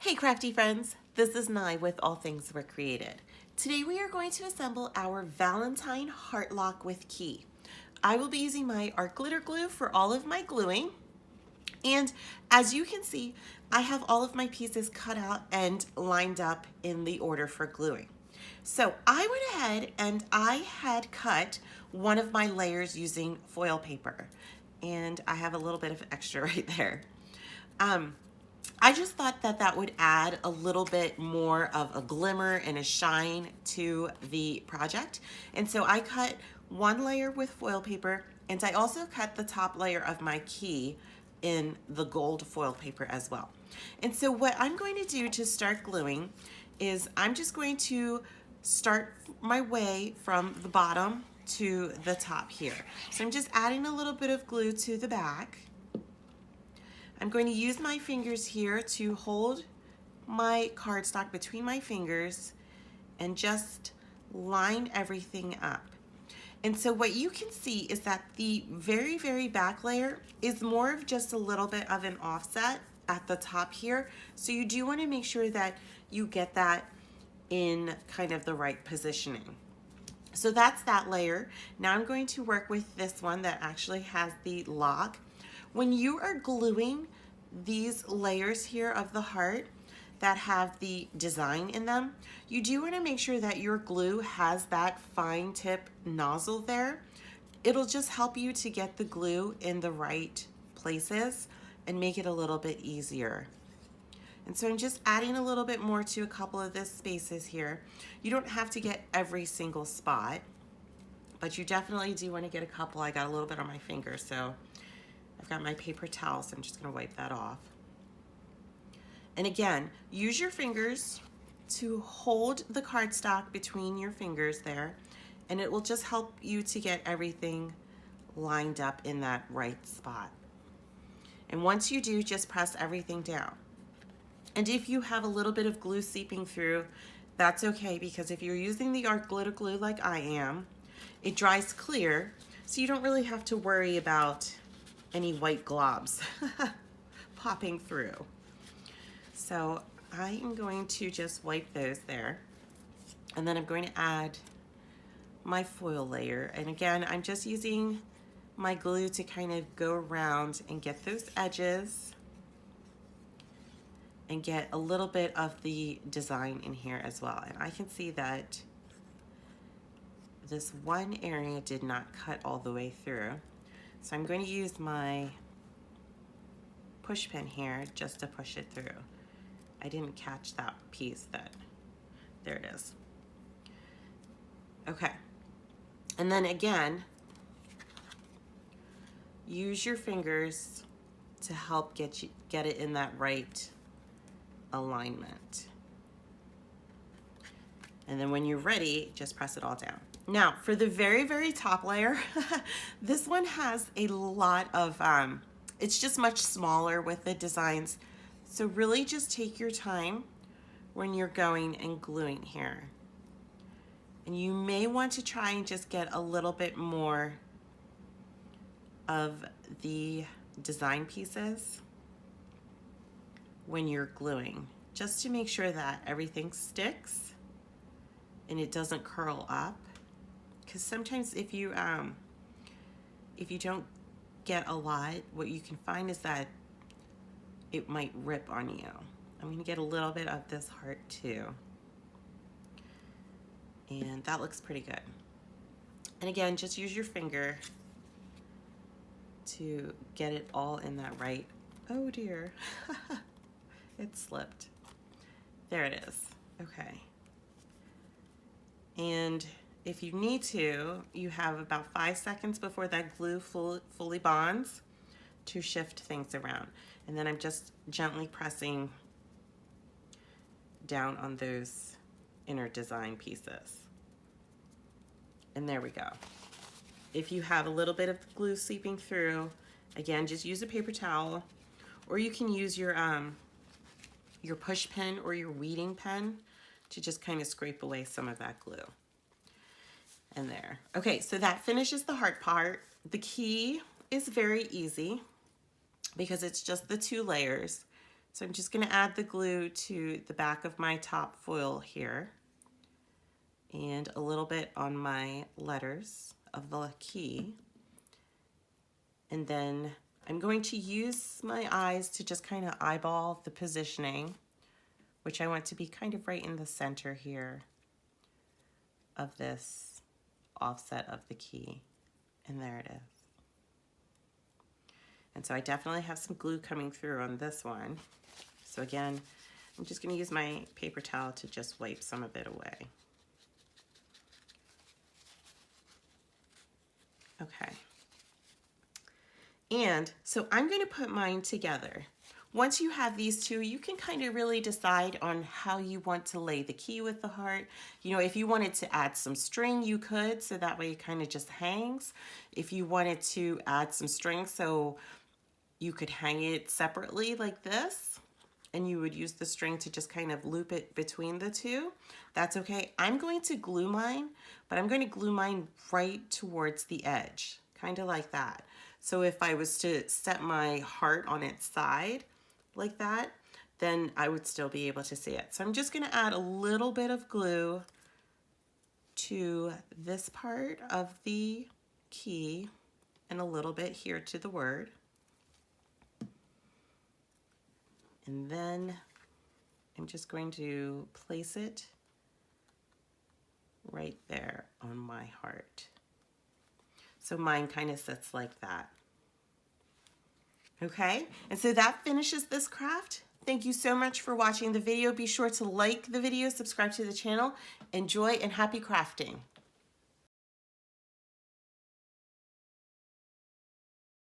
Hey crafty friends, this is Nye with All Things Were Created. Today we are going to assemble our Valentine heart lock with key. I will be using my art glitter glue for all of my gluing. And as you can see, I have all of my pieces cut out and lined up in the order for gluing. So I went ahead and I had cut one of my layers using foil paper. And I have a little bit of extra right there. I just thought that that would add a little bit more of a glimmer and a shine to the project. And so I cut one layer with foil paper, and I also cut the top layer of my key in the gold foil paper as well. And so what I'm going to do to start gluing is I'm just going to start my way from the bottom to the top here. So I'm just adding a little bit of glue to the back. I'm going to use my fingers here to hold my cardstock between my fingers and just line everything up. And so what you can see is that the very, very back layer is more of just a little bit of an offset at the top here. So you do want to make sure that you get that in kind of the right positioning. So that's that layer. Now I'm going to work with this one that actually has the lock. When you are gluing these layers here of the heart that have the design in them, you do want to make sure that your glue has that fine tip nozzle there. It'll just help you to get the glue in the right places and make it a little bit easier. And so I'm just adding a little bit more to a couple of the spaces here. You don't have to get every single spot, but you definitely do want to get a couple. I got a little bit on my finger, so I've got my paper towel, so I'm just going to wipe that off. And again, use your fingers to hold the cardstock between your fingers there, and it will just help you to get everything lined up in that right spot. And once you do, just press everything down. And if you have a little bit of glue seeping through, that's okay, because if you're using the art glitter glue like I am, it dries clear, so you don't really have to worry about any white globs popping through. So I am going to just wipe those there, and then I'm going to add my foil layer. And again, I'm just using my glue to kind of go around and get those edges and get a little bit of the design in here as well. And I can see that this one area did not cut all the way through. So I'm going to use my push pin here just to push it through. I didn't catch that piece there it is. Okay. And then again, use your fingers to help get it in that right alignment. And then when you're ready, just press it all down. Now, for the very, very top layer, this one has a lot of, it's just much smaller with the designs. So really just take your time when you're going and gluing here. And you may want to try and just get a little bit more of the design pieces when you're gluing, just to make sure that everything sticks and it doesn't curl up. Because sometimes if you don't get a lot, what you can find is that it might rip on you. I'm going to get a little bit of this heart too. And that looks pretty good. And again, just use your finger to get it all in that right. Oh dear. It slipped. There it is. Okay. And if you need to, you have about 5 seconds before that glue fully bonds to shift things around. And then I'm just gently pressing down on those inner design pieces. And there we go. If you have a little bit of glue seeping through, again, just use a paper towel, or you can use your push pen or your weeding pen to just kind of scrape away some of that glue. And there. Okay, so that finishes the heart part. The key is very easy because it's just the 2 layers. So I'm just going to add the glue to the back of my top foil here and a little bit on my letters of the key. And then I'm going to use my eyes to just kind of eyeball the positioning, which I want to be kind of right in the center here of this offset of the key. And there it is. And so I definitely have some glue coming through on this one. So again, I'm just going to use my paper towel to just wipe some of it away. Okay. And so I'm going to put mine together. Once you have these two, you can kind of really decide on how you want to lay the key with the heart. You know, if you wanted to add some string, you could, so that way it kind of just hangs. If you wanted to add some string, so you could hang it separately like this, and you would use the string to just kind of loop it between the two, that's okay. I'm going to glue mine, but I'm going to glue mine right towards the edge, kind of like that. So if I was to set my heart on its side like that, then I would still be able to see it. So I'm just going to add a little bit of glue to this part of the key and a little bit here to the word. And then I'm just going to place it right there on my heart. So mine kind of sits like that. Okay, and so that finishes this craft. Thank you so much for watching the video. Be sure to like the video, subscribe to the channel, enjoy, and happy crafting.